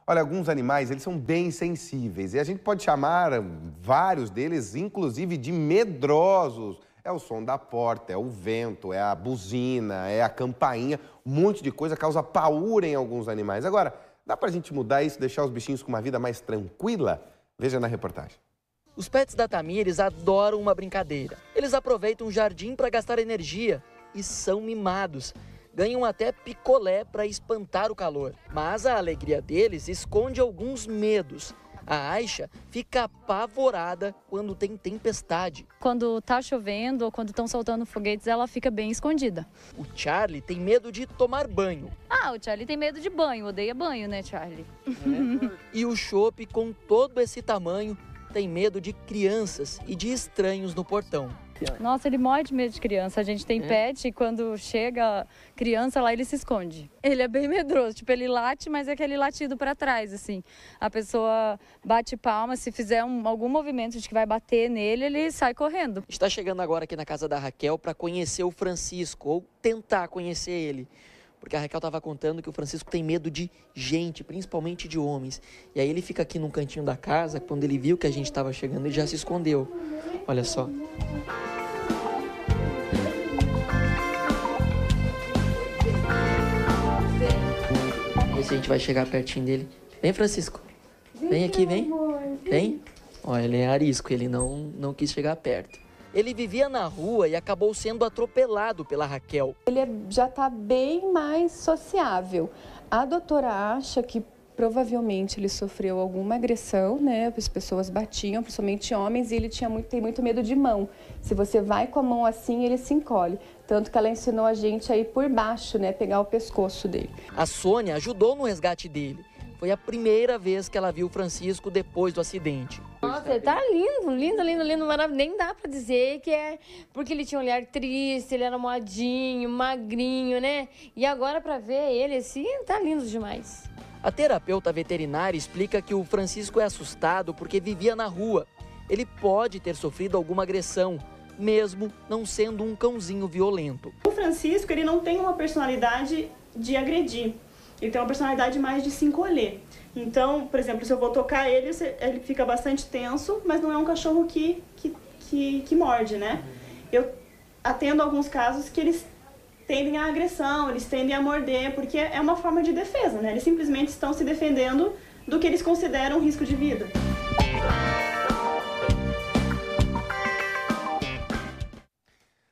Olha, alguns animais, eles são bem sensíveis e a gente pode chamar vários deles, inclusive, de medrosos. É o som da porta, é o vento, é a buzina, é a campainha, um monte de coisa causa paura em alguns animais. Agora, dá pra gente mudar isso, deixar os bichinhos com uma vida mais tranquila? Veja na reportagem. Os pets da Tamires adoram uma brincadeira. Eles aproveitam o jardim para gastar energia e são mimados. Ganham até picolé para espantar o calor. Mas a alegria deles esconde alguns medos. A Aisha fica apavorada quando tem tempestade. Quando tá chovendo ou quando estão soltando foguetes, ela fica bem escondida. O Charlie tem medo de tomar banho. Ah, o Charlie tem medo de banho, odeia banho, né, Charlie? E o Chope, com todo esse tamanho, tem medo de crianças e de estranhos no portão. Nossa, ele morre de medo de criança. A gente tem pet e quando chega criança lá, ele se esconde. Ele é bem medroso, tipo, ele late, mas é aquele latido para trás, assim. A pessoa bate palma, se fizer algum movimento de que vai bater nele, ele sai correndo. Está chegando agora aqui na casa da Raquel para conhecer o Francisco, ou tentar conhecer ele. Porque a Raquel estava contando que o Francisco tem medo de gente, principalmente de homens. E aí ele fica aqui num cantinho da casa, quando ele viu que a gente estava chegando, ele já se escondeu. Olha só. Vamos ver se a gente vai chegar pertinho dele. Vem, Francisco. Vem aqui, vem. Vem. Olha, ele é arisco, ele não quis chegar perto. Ele vivia na rua e acabou sendo atropelado pela Raquel. Ele já está bem mais sociável. A doutora acha que provavelmente ele sofreu alguma agressão, né? As pessoas batiam, principalmente homens, e ele tem muito medo de mão. Se você vai com a mão assim, ele se encolhe. Tanto que ela ensinou a gente a ir por baixo, né? Pegar o pescoço dele. A Sônia ajudou no resgate dele. Foi a primeira vez que ela viu o Francisco depois do acidente. Nossa, ele tá lindo, lindo, lindo, lindo, maravilhoso. Nem dá pra dizer que é porque ele tinha um olhar triste, ele era moadinho, magrinho, né? E agora pra ver ele assim, tá lindo demais. A terapeuta veterinária explica que o Francisco é assustado porque vivia na rua. Ele pode ter sofrido alguma agressão, mesmo não sendo um cãozinho violento. O Francisco, ele não tem uma personalidade de agredir. Ele tem uma personalidade mais de se encolher. Então, por exemplo, se eu vou tocar ele, ele fica bastante tenso, mas não é um cachorro que morde, né? Eu atendo alguns casos que eles tendem à agressão, eles tendem a morder, porque é uma forma de defesa, né? Eles simplesmente estão se defendendo do que eles consideram um risco de vida.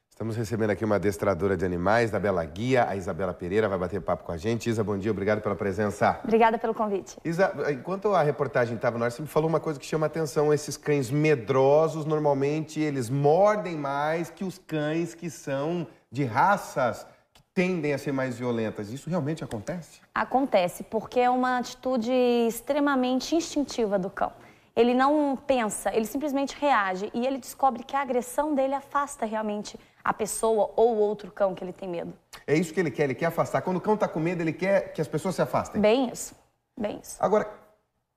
Estamos recebendo aqui uma adestradora de animais da Bela Guia, a Isabela Pereira, vai bater papo com a gente. Isa, bom dia, obrigado pela presença. Obrigada pelo convite. Isa, enquanto a reportagem estava no ar, você me falou uma coisa que chama atenção. Esses cães medrosos, normalmente, eles mordem mais que os cães que são de raças que tendem a ser mais violentas. Isso realmente acontece? Acontece, porque é uma atitude extremamente instintiva do cão. Ele não pensa, ele simplesmente reage e ele descobre que a agressão dele afasta realmente a pessoa ou outro cão que ele tem medo. É isso que ele quer afastar. Quando o cão está com medo, ele quer que as pessoas se afastem. Bem isso, bem isso. Agora,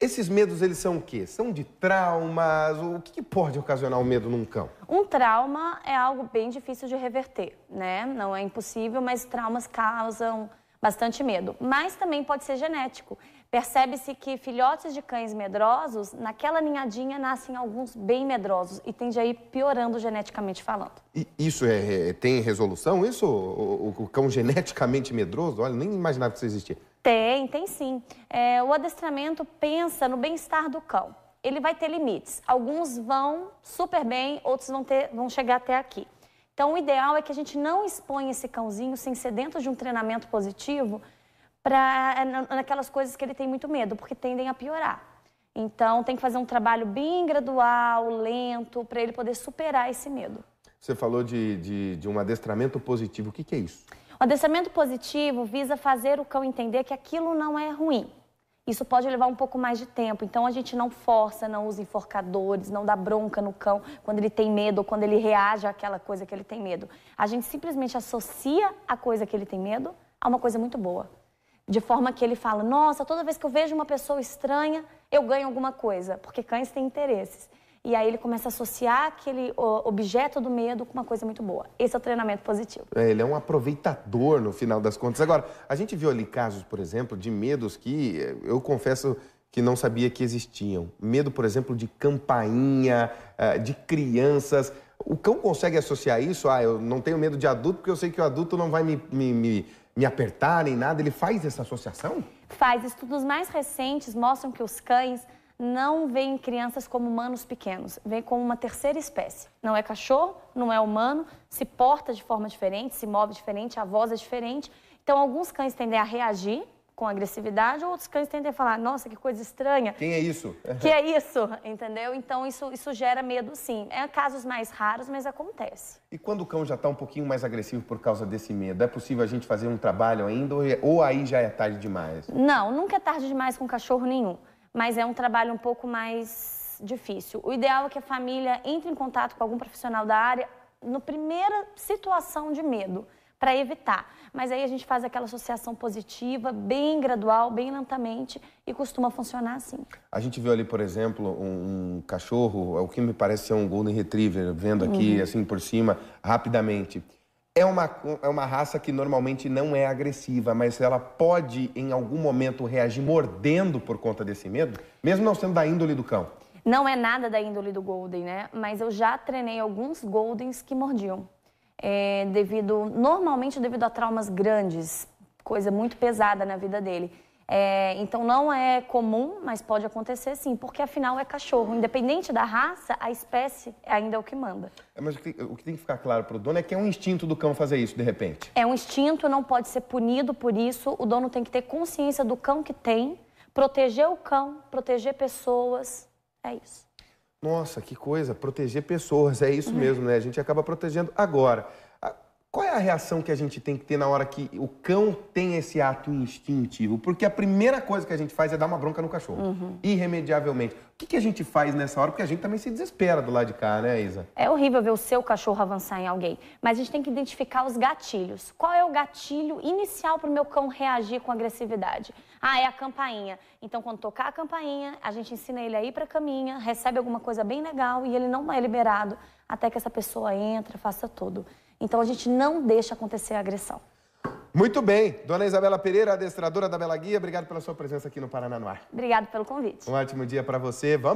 esses medos, eles são o quê? São de traumas? O que pode ocasionar o medo num cão? Um trauma é algo bem difícil de reverter, né? Não é impossível, mas traumas causam bastante medo. Mas também pode ser genético. Percebe-se que filhotes de cães medrosos, naquela ninhadinha, nascem alguns bem medrosos e tende a ir piorando geneticamente falando. E isso tem resolução, isso? O cão geneticamente medroso? Olha, nem imaginava que isso existia. Tem sim. O adestramento pensa no bem-estar do cão. Ele vai ter limites. Alguns vão super bem, outros vão chegar até aqui. Então, o ideal é que a gente não exponha esse cãozinho sem ser dentro de um treinamento positivo naquelas coisas que ele tem muito medo, porque tendem a piorar. Então, tem que fazer um trabalho bem gradual, lento, para ele poder superar esse medo. Você falou de um adestramento positivo. O que é isso? O adestramento positivo visa fazer o cão entender que aquilo não é ruim. Isso pode levar um pouco mais de tempo, então a gente não força, não usa enforcadores, não dá bronca no cão quando ele tem medo ou quando ele reage àquela coisa que ele tem medo. A gente simplesmente associa a coisa que ele tem medo a uma coisa muito boa. De forma que ele fala, nossa, toda vez que eu vejo uma pessoa estranha, eu ganho alguma coisa, porque cães têm interesses. e aí ele começa a associar aquele objeto do medo com uma coisa muito boa. Esse é o treinamento positivo. Ele é um aproveitador, no final das contas. Agora, a gente viu ali casos, por exemplo, de medos que eu confesso que não sabia que existiam. Medo, por exemplo, de campainha, de crianças. O cão consegue associar isso? Eu não tenho medo de adulto porque eu sei que o adulto não vai me apertar nem nada. Ele faz essa associação? Faz. Estudos mais recentes mostram que os cães não veem crianças como humanos pequenos, veem como uma terceira espécie. Não é cachorro, não é humano, se porta de forma diferente, se move diferente, a voz é diferente. Então, alguns cães tendem a reagir com agressividade, outros cães tendem a falar, nossa, que coisa estranha. Quem é isso? Que é isso, entendeu? Então, isso gera medo, sim. É casos mais raros, mas acontece. E quando o cão já está um pouquinho mais agressivo por causa desse medo, é possível a gente fazer um trabalho ainda ou aí já é tarde demais? Não, nunca é tarde demais com cachorro nenhum. Mas é um trabalho um pouco mais difícil. O ideal é que a família entre em contato com algum profissional da área na primeira situação de medo, para evitar. Mas aí a gente faz aquela associação positiva, bem gradual, bem lentamente, e costuma funcionar assim. A gente viu ali, por exemplo, um cachorro, o que me parece ser um Golden Retriever, vendo aqui assim por cima, rapidamente. É uma raça que normalmente não é agressiva, mas ela pode, em algum momento, reagir mordendo por conta desse medo, mesmo não sendo da índole do cão. Não é nada da índole do Golden, né? Mas eu já treinei alguns Goldens que mordiam. Normalmente devido a traumas grandes, coisa muito pesada na vida dele. Então não é comum, mas pode acontecer sim, porque afinal é cachorro. Independente da raça, a espécie ainda é o que manda. Mas o que tem que ficar claro para o dono é que é um instinto do cão fazer isso, de repente. É um instinto, não pode ser punido por isso. O dono tem que ter consciência do cão que tem, proteger o cão, proteger pessoas, é isso. Nossa, que coisa, proteger pessoas, é isso mesmo, né? A gente acaba protegendo. Agora, qual é a reação que a gente tem que ter na hora que o cão tem esse ato instintivo? Porque a primeira coisa que a gente faz é dar uma bronca no cachorro, irremediavelmente. O que a gente faz nessa hora? Porque a gente também se desespera do lado de cá, né, Isa? É horrível ver o seu cachorro avançar em alguém, mas a gente tem que identificar os gatilhos. Qual é o gatilho inicial para o meu cão reagir com agressividade? É a campainha. Então, quando tocar a campainha, a gente ensina ele a ir para a caminha, recebe alguma coisa bem legal e ele não é liberado até que essa pessoa entre, faça tudo. Então, a gente não deixa acontecer a agressão. Muito bem. Dona Isabela Pereira, adestradora da Bela Guia, obrigado pela sua presença aqui no Paraná no Ar. Obrigado pelo convite. Um ótimo dia para você. Vamos